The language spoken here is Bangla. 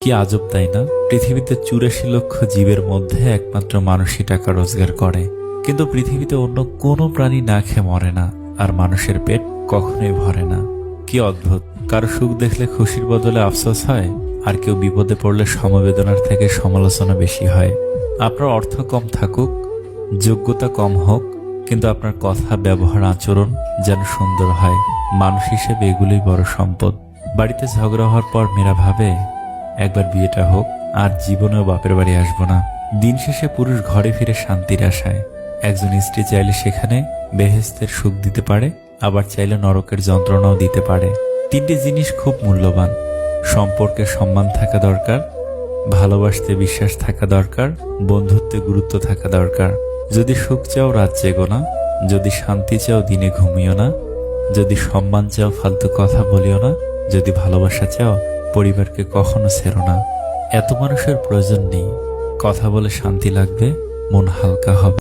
কি আজব তাই না? পৃথিবীতে ৮৪ লক্ষ জীবের মধ্যে একমাত্র মানুষই টাকা রোজগার করে, কিন্তু পৃথিবীতে অন্য কোনো প্রাণী না খেয়ে মরে না, আর মানুষের পেট কখনোই ভরে না। কি অদ্ভুত! কারো সুখ দেখলে খুশির বদলে আফসোস হয়, আর কেউ বিপদে পড়লে সমবেদনার থেকে সমালোচনা বেশি হয়। আপনার অর্থ কম থাকুক, যোগ্যতা কম হোক, কিন্তু আপনার কথা, ব্যবহার, আচরণ যেন সুন্দর হয়। মানুষ হিসেবে এগুলোই বড় সম্পদ। বাড়িতে ঝগড়া হওয়ার পর মেয়েরা ভাবে, একবার বিয়েটা হোক, আর জীবনেও বাপের বাড়ি আসবো না। দিন শেষে পুরুষ ঘরে ফিরে শান্তির আশায়। একজন স্ত্রী চাইলে সেখানে বেহেশতের সুখ দিতে পারে, আবার চাইলে নরকের যন্ত্রণাও দিতে পারে। তিনটি জিনিস খুব মূল্যবান: সম্পর্কে সম্মান থাকা দরকার, ভালোবাসতে বিশ্বাস থাকা দরকার, বন্ধুত্বে গুরুত্ব থাকা দরকার। যদি সুখ চাও রাত জেগো না, যদি শান্তি চাও দিনে ঘুমিও না, যদি সম্মান চাও ফালতু কথা বলিও না, যদি ভালোবাসা চাও পরিবারকে কখনো ছেড়ো না। এত মানুষের প্রয়োজন নেই। কথা বলে শান্তি লাগবে, মন হালকা হবে।